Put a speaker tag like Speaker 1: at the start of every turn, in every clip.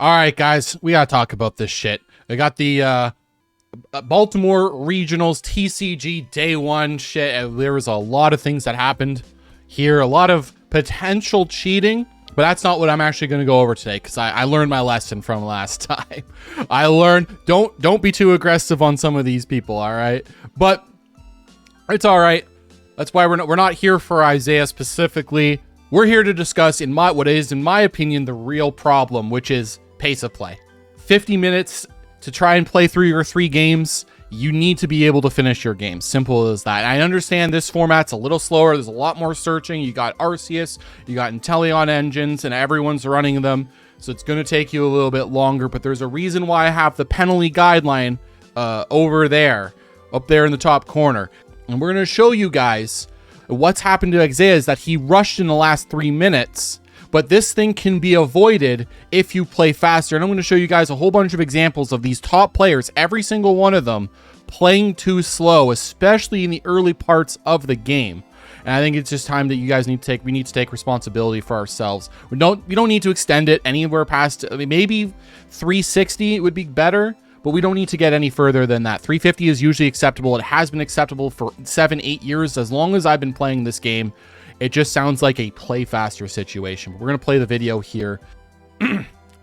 Speaker 1: All right, guys, we gotta talk about this shit. I got the Baltimore Regionals TCG Day 1 shit. There was a lot of things that happened here, a lot of potential cheating, but that's not what I'm actually going to go over today because I learned my lesson from last time. I learned don't be too aggressive on some of these people, all right? But it's all right. That's why we're not here for Isaiah specifically. We're here to discuss what is, in my opinion, the real problem, which is pace of play. 50 minutes to try and play through your 3 games. You need to be able to finish your game. Simple as that. I understand this format's a little slower. There's a lot more searching. You got Arceus, you got Inteleon engines, and everyone's running them. So it's going to take you a little bit longer, but there's a reason why I have the penalty guideline over there, up there in the top corner. And we're going to show you guys what's happened to Isaiah is that he rushed in the last 3 minutes, but this thing can be avoided if you play faster. And I'm going to show you guys a whole bunch of examples of these top players, every single one of them playing too slow, especially in the early parts of the game. And I think it's just time that you guys need to take responsibility for ourselves. We don't need to extend it anywhere past, I mean, maybe 360 would be better, but we don't need to get any further than that. 350 is usually acceptable. It has been acceptable for 7-8 years. As long as I've been playing this game, it just sounds like a play faster situation. We're going to play the video here.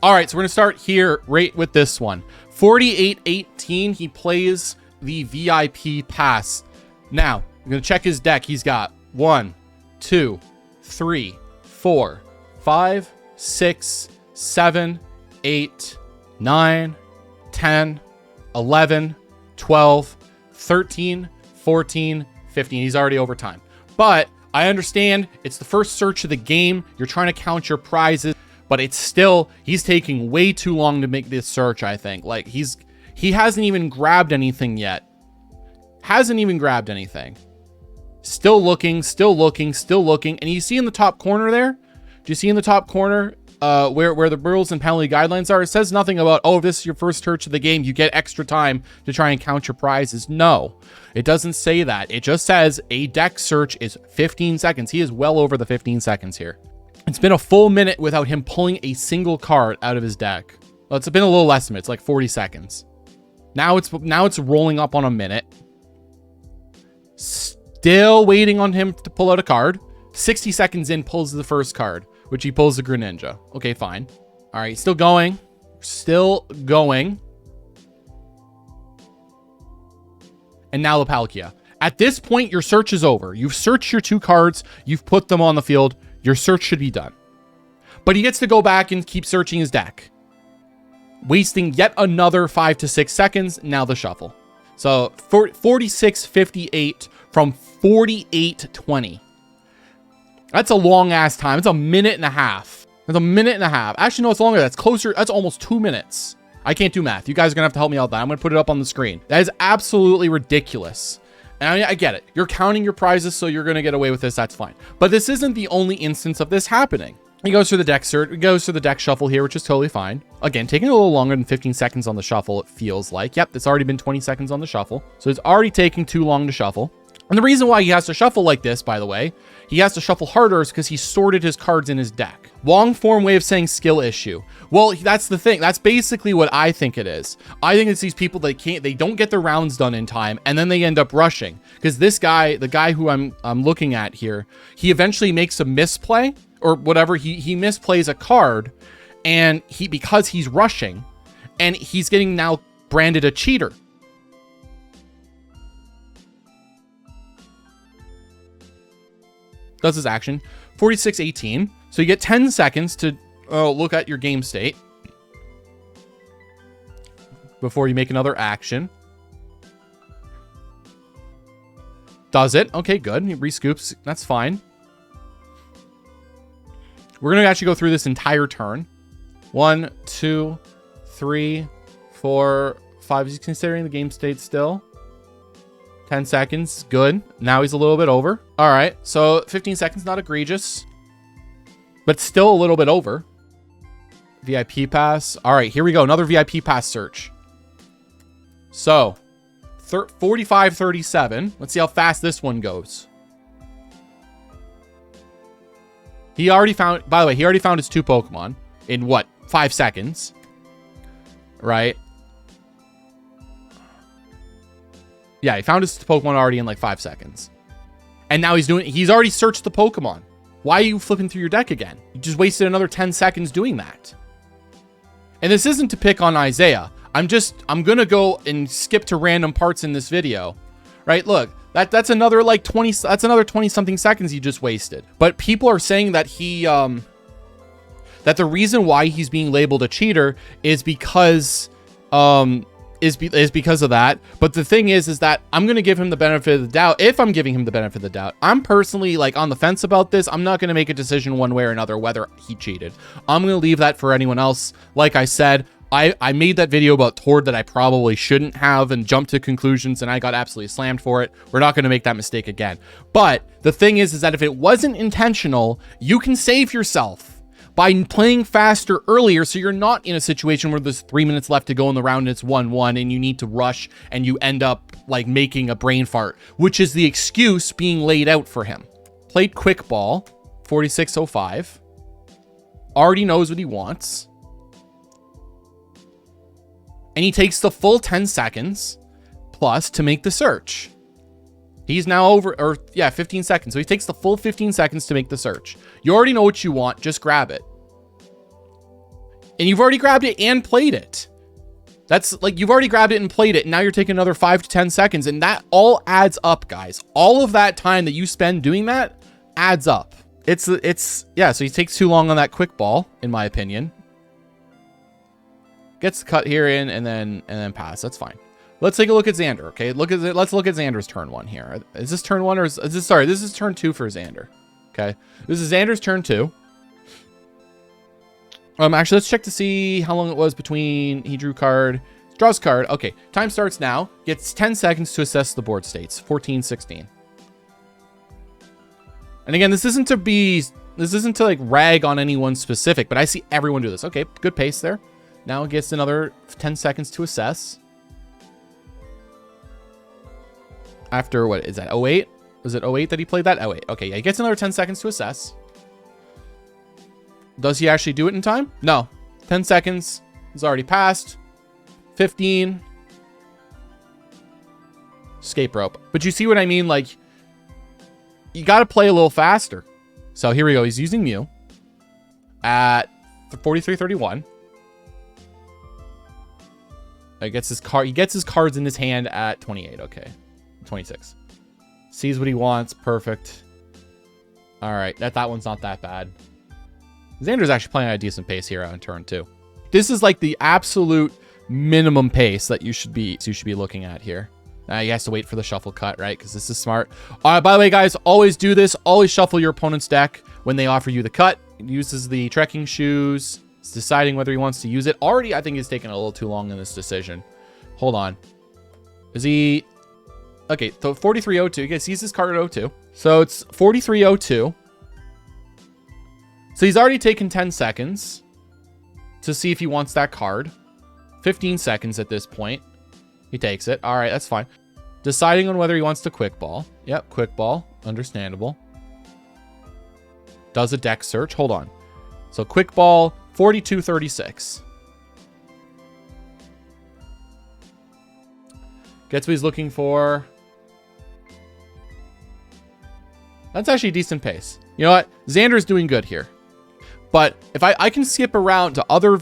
Speaker 1: All right, so we're going to start here right with this one. 48-18, he plays the VIP pass. Now, I'm going to check his deck. He's got 1, 2, 3, 4, 5, 6, 7, 8, 9, 10, 11, 12, 13, 14, 15. He's already over time. But I understand it's the first search of the game. You're trying to count your prizes, but it's still, he's taking way too long to make this search, I think. Like, he hasn't even grabbed anything yet. Hasn't even grabbed anything. Still looking, still looking, still looking. And you see in the top corner there? Do you see in the top corner where the rules and penalty guidelines are? It says nothing about, oh, if this is your first search of the game, you get extra time to try and count your prizes. No, it doesn't say that. It just says a deck search is 15 seconds. He is well over the 15 seconds here. It's been a full minute without him pulling a single card out of his deck. Well, it's been a little less than it. It's like 40 seconds. Now it's rolling up on a minute. Still waiting on him to pull out a card. 60 seconds in, pulls the first card, which he pulls the Greninja. Okay, fine. All right, still going. Still going. And now the Palkia. At this point, your search is over. You've searched your 2 cards. You've put them on the field. Your search should be done. But he gets to go back and keep searching his deck, wasting yet another 5 to 6 seconds. Now the shuffle. So 46:58 from 48:20. That's a long ass time. It's a minute and a half. It's a minute and a half. Actually, no, it's longer. That's closer. That's almost 2 minutes. I can't do math. You guys are going to have to help me out with that. I'm going to put it up on the screen. That is absolutely ridiculous. And I get it. You're counting your prizes, so you're going to get away with this. That's fine. But this isn't the only instance of this happening. He goes through the deck search. He goes through the deck shuffle here, which is totally fine. Again, taking a little longer than 15 seconds on the shuffle, it feels like. Yep, it's already been 20 seconds on the shuffle. So it's already taking too long to shuffle. And the reason why he has to shuffle like this, by the way, he has to shuffle harder is because he sorted his cards in his deck. Long form way of saying skill issue. Well, that's the thing. That's basically what I think it is. I think it's these people that they don't get their rounds done in time, and then they end up rushing. Because this guy, the guy who I'm looking at here, he eventually makes a misplay or whatever. He misplays a card, and because he's rushing, and he's getting now branded a cheater. Does his action. 46:18. So you get 10 seconds to look at your game state before you make another action. Does it? Okay, good. He rescoops. That's fine. We're going to actually go through this entire turn. 1, 2, 3, 4, 5. He's considering the game state still. 10 seconds. Good. Now he's a little bit over. All right. So 15 seconds, not egregious, but still a little bit over. VIP pass. All right, here we go. Another VIP pass search. So 45:37. Let's see how fast this one goes. He already found, by the way, he already found his 2 Pokemon in what, 5 seconds. right? Yeah, he found his Pokemon already in like 5 seconds. And now he's already searched the Pokemon. Why are you flipping through your deck again? You just wasted another 10 seconds doing that. And this isn't to pick on Isaiah. I'm gonna go and skip to random parts in this video, right? Look, that's another like 20, that's another 20 something seconds you just wasted. But people are saying that that the reason why he's being labeled a cheater is because, is because of that. But the thing is that I'm going to give him the benefit of the doubt. If I'm giving him the benefit of the doubt, I'm personally like on the fence about this. I'm not going to make a decision one way or another whether he cheated. I'm going to leave that for anyone else. Like I said, I made that video about Tord that I probably shouldn't have and jumped to conclusions, and I got absolutely slammed for it. We're not going to make that mistake again. But the thing is that if it wasn't intentional, you can save yourself by playing faster earlier, so you're not in a situation where there's 3 minutes left to go in the round and it's 1-1 and you need to rush and you end up like making a brain fart, which is the excuse being laid out for him. Played quick ball, 4605. Already knows what he wants. And he takes the full 10 seconds plus to make the search. He's now 15 seconds. So he takes the full 15 seconds to make the search. You already know what you want. Just grab it. And you've already grabbed it and played it. That's like, you've already grabbed it and played it. And now you're taking another 5 to 10 seconds. And that all adds up, guys. All of that time that you spend doing that adds up. Yeah, so he takes too long on that quick ball, in my opinion. Gets the cut here in and then pass. That's fine. Let's take a look at Xander. Okay, let's look at Xander's turn 1 here. Is this turn 1 or is this, sorry, this is turn 2 for Xander. Okay, this is Xander's turn 2. Actually, let's check to see how long it was between he drew card, draws card. Okay, time starts now. Gets 10 seconds to assess the board states. 14-16. And again, this isn't to like rag on anyone specific, but I see everyone do this. Okay, good pace there. Now it gets another 10 seconds to assess. After, what is that, 08? Was it 08 that he played that? 08. Okay, yeah, he gets another 10 seconds to assess. Does he actually do it in time? No. 10 seconds has already passed. 15. Escape rope. But you see what I mean? Like, you got to play a little faster. So here we go. He's using Mew at 43-31. He gets his cards in his hand at 28. Okay. 26. Sees what he wants. Perfect. All right. That one's not that bad. Xander's actually playing at a decent pace here on turn 2. This is like the absolute minimum pace that you should be looking at here. He has to wait for the shuffle cut, right? Because this is smart. By the way, guys, always do this. Always shuffle your opponent's deck when they offer you the cut. He uses the trekking shoes. He's deciding whether he wants to use it. Already, I think he's taking a little too long in this decision. Hold on. Is he... Okay, so 4302. He sees his card at 02. So it's 4302. So he's already taken 10 seconds to see if he wants that card. 15 seconds at this point. He takes it. All right, that's fine. Deciding on whether he wants to quick ball. Yep, quick ball. Understandable. Does a deck search. Hold on. So quick ball, 42-36. Gets what he's looking for. That's actually a decent pace. You know what? Xander's doing good here. But if I can skip around to other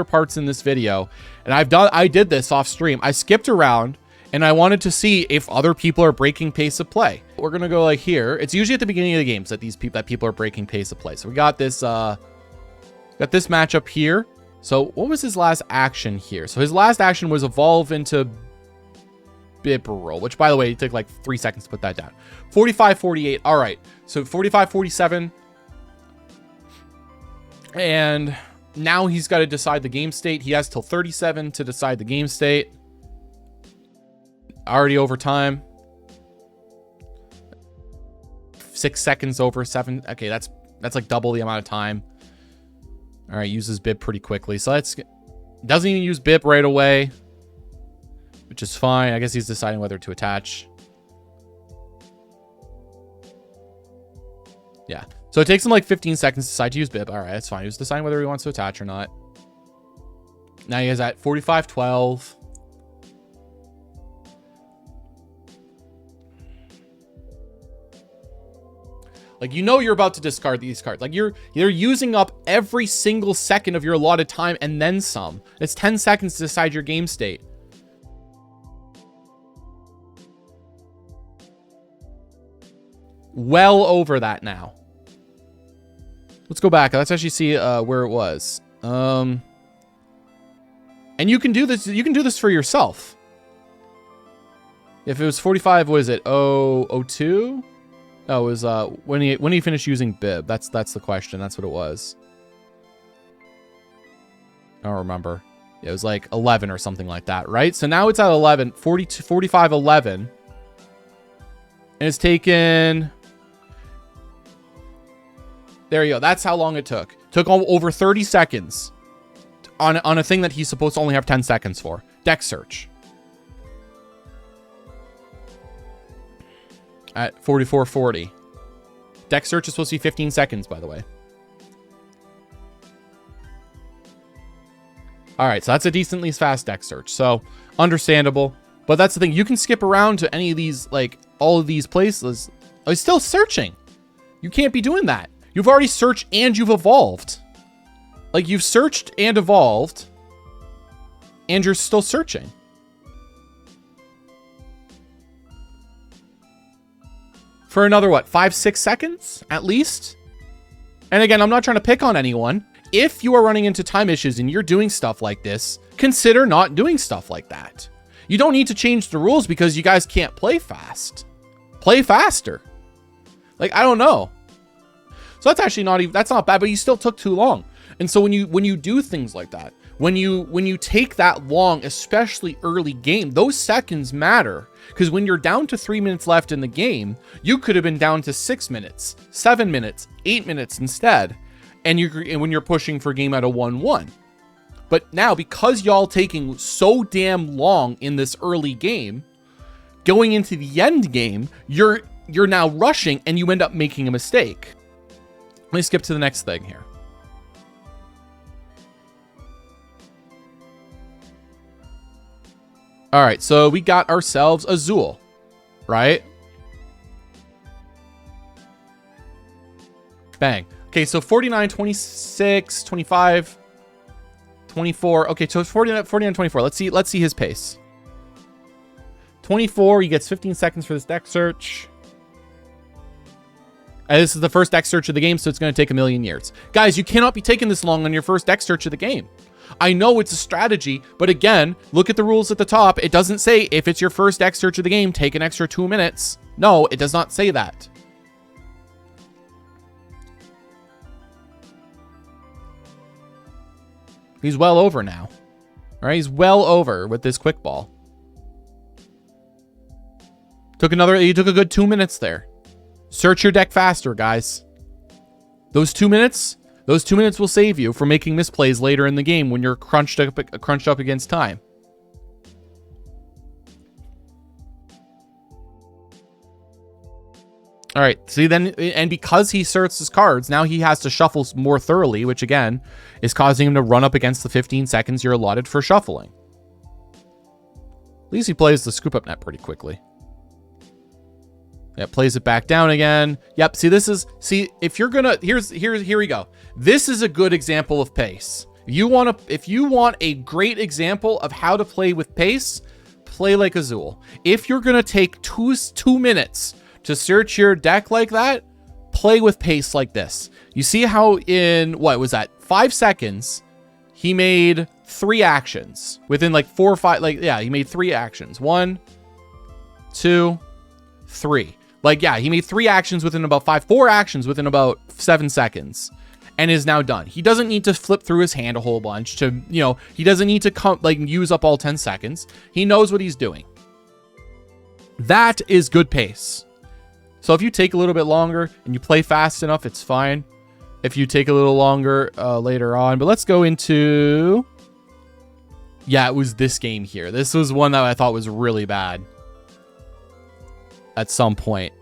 Speaker 1: parts in this video, and I did this off stream. I skipped around and I wanted to see if other people are breaking pace of play. We're gonna go like here. It's usually at the beginning of the games that people are breaking pace of play. So we got this matchup here. So what was his last action here? So his last action was evolve into Bibberol, which by the way, it took like 3 seconds to put that down. 45-48. All right. So 45-47. And now he's got to decide the game state. He has till 37 to decide the game state. Already over time. 6 seconds over 7. Okay, that's like double the amount of time. All right, uses Bib pretty quickly. So doesn't even use Bib right away, which is fine. I guess he's deciding whether to attach. Yeah. So it takes him like 15 seconds to decide to use Bib. All right, that's fine. He was deciding whether he wants to attach or not. Now he is at 45-12. Like, you know you're about to discard these cards. Like, you're using up every single second of your allotted time and then some. It's 10 seconds to decide your game state. Well over that now. Let's go back. Let's actually see where it was. And you can do this. You can do this for yourself. If it was 45, what is it? 02? Oh, it was when he finished using bib. That's the question. That's what it was. I don't remember. Yeah, it was like 11 or something like that, right? So now it's at 11, 42, 45, 11. And it's taken... There you go. That's how long it took. Took over 30 seconds on a thing that he's supposed to only have 10 seconds for. Deck search. At 44:40. Deck search is supposed to be 15 seconds, by the way. All right, so that's a decently fast deck search. So understandable. But that's the thing. You can skip around to any of these, like all of these places. Oh, he's still searching. You can't be doing that. You've already searched and you've evolved. Like, you've searched and evolved, and you're still searching. For another, what, 5-6 seconds at least? And again, I'm not trying to pick on anyone. If you are running into time issues and you're doing stuff like this, consider not doing stuff like that. You don't need to change the rules because you guys can't play fast. Play faster. Like, I don't know. So that's actually not even, that's not bad, but you still took too long. And so when you do things like that, when you take that long, especially early game, those seconds matter. Because when you're down to 3 minutes left in the game, you could have been down to 6 minutes, 7 minutes, 8 minutes instead. And when you're pushing for game at a 1-1. But now, because y'all taking so damn long in this early game, going into the end game, you're now rushing and you end up making a mistake. Let me skip to the next thing here. All right, so we got ourselves Azul, right? Bang. Okay, so 49, 26, 25, 24. Okay, so 49, 24. Let's see his pace. 24, he gets 15 seconds for this deck search. And this is the first deck search of the game, so it's going to take a million years. Guys, you cannot be taking this long on your first deck search of the game. I know it's a strategy, but again, look at the rules at the top. It doesn't say if it's your first deck search of the game, take an extra 2 minutes. No, it does not say that. He's well over now. All right, he's well over with this quick ball. He took a good 2 minutes there. Search your deck faster, guys. Those 2 minutes will save you from making misplays later in the game when you're crunched up against time. All right, see then, and because he searched his cards, now he has to shuffle more thoroughly, which again is causing him to run up against the 15 seconds you're allotted for shuffling. At least he plays the scoop up net pretty quickly. Yeah, plays it back down again. Yep, if you're gonna, here we go. This is a good example of pace. If you want a great example of how to play with pace, play like Azul. If you're gonna take two minutes to search your deck like that, play with pace like this. You see how in, what was that, 5 seconds, he made 3 actions within like 4 or 5, like, yeah, he made 3 actions. 1, 2, 3. Like, yeah, he made 3 actions within about 4 actions within about 7 seconds and is now done. He doesn't need to flip through his hand a whole bunch to, he doesn't need to use up all 10 seconds. He knows what he's doing. That is good pace. So if you take a little bit longer and you play fast enough, it's fine. If you take a little longer later on, but let's go into, yeah, it was this game here. This was one that I thought was really bad. At some point.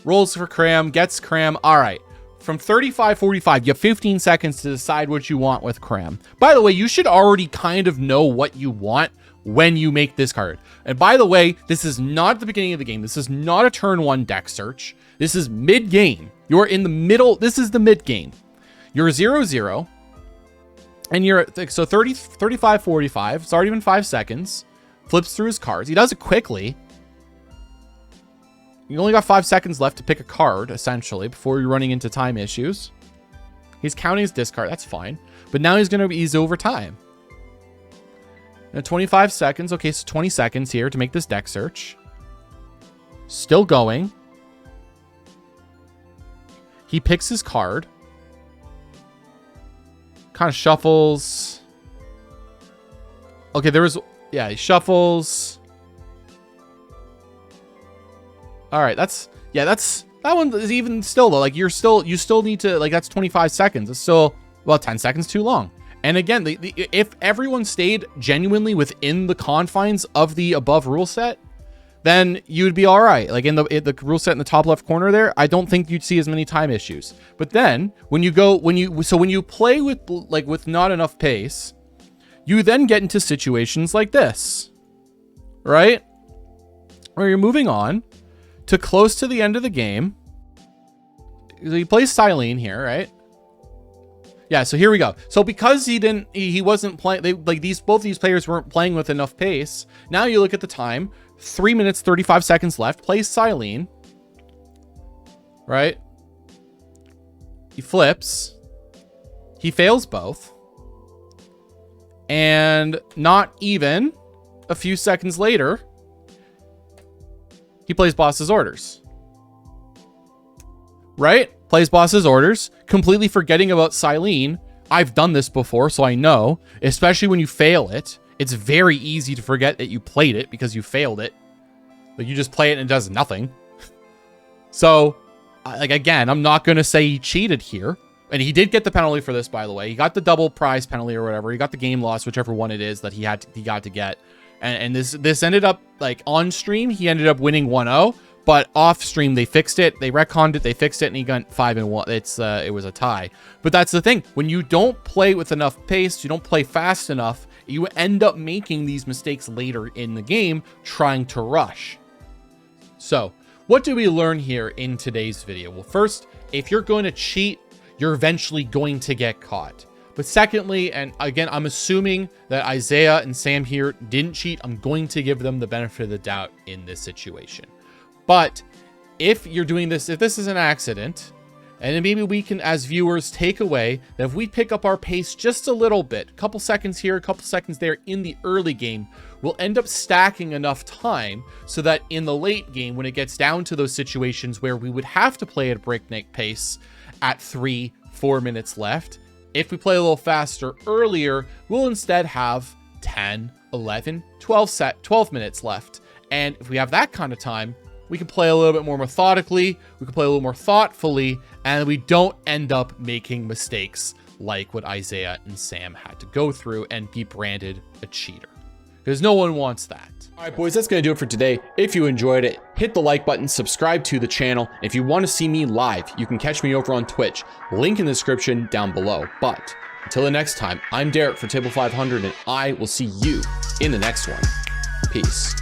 Speaker 1: Rolls for Cram, gets Cram. All right. from 35-45, you have 15 seconds to decide what you want with Cram. By the way, you should already kind of know what you want when you make this card. And by the way, this is not the beginning of the game. This is not a turn 1 deck search. This is mid-game. You're in the middle. This is the mid-game. You're 0-0. And you're so 35-45. It's already been 5 seconds. Flips through his cards. He does it quickly. You only got 5 seconds left to pick a card, essentially, before you're running into time issues. He's counting his discard. That's fine. But now he's going to ease over time. Now 25 seconds. Okay, so 20 seconds here to make this deck search. Still going. He picks his card. Kind of shuffles. Okay, there was... Yeah, he shuffles. All right, that one is even still though. Like you still need to, like, that's 25 seconds. It's still, well, 10 seconds too long. And again, if everyone stayed genuinely within the confines of the above rule set, then you'd be all right. Like in the rule set in the top left corner there, I don't think you'd see as many time issues. But then when you play with not enough pace, you then get into situations like this, right? Where you're moving on to close to the end of the game. So he plays Silene here, right? Yeah, so here we go. So because he wasn't playing, both these players weren't playing with enough pace. Now you look at the time, 3 minutes, 35 seconds left, plays Silene, right? He flips, he fails both. And not even a few seconds later, he plays Boss's Orders. Right? Plays Boss's Orders, completely forgetting about Silene. I've done this before, so I know. Especially when you fail it. It's very easy to forget that you played it because you failed it. Like, you just play it and it does nothing. So, like, again, I'm not going to say he cheated here. And he did get the penalty for this, by the way. He got the double prize penalty or whatever. He got the game loss, whichever one it is that he got to get. And this ended up, like, on stream, he ended up winning 1-0. But off stream, they fixed it. They retconned it. They fixed it, and he got 5-1. It was a tie. But that's the thing. When you don't play with enough pace, you don't play fast enough, you end up making these mistakes later in the game, trying to rush. So, what do we learn here in today's video? Well, first, if you're going to cheat, you're eventually going to get caught. But secondly, and again, I'm assuming that Isaiah and Sam here didn't cheat. I'm going to give them the benefit of the doubt in this situation. But if you're doing this, if this is an accident, and then maybe we can, as viewers, take away that if we pick up our pace just a little bit, a couple seconds here, a couple seconds there in the early game, we'll end up stacking enough time so that in the late game, when it gets down to those situations where we would have to play at a breakneck pace at 3-4 minutes left, if we play a little faster earlier, we'll instead have 10, 11, 12 minutes left. And if we have that kind of time, we can play a little bit more methodically, we can play a little more thoughtfully, and we don't end up making mistakes like what Isaiah and Sam had to go through and be branded a cheater. Because no one wants that. All right, boys, that's going to do it for today. If you enjoyed it, hit the like button, subscribe to the channel. If you want to see me live, you can catch me over on Twitch. Link in the description down below. But until the next time, I'm Derek for Table 500, and I will see you in the next one. Peace.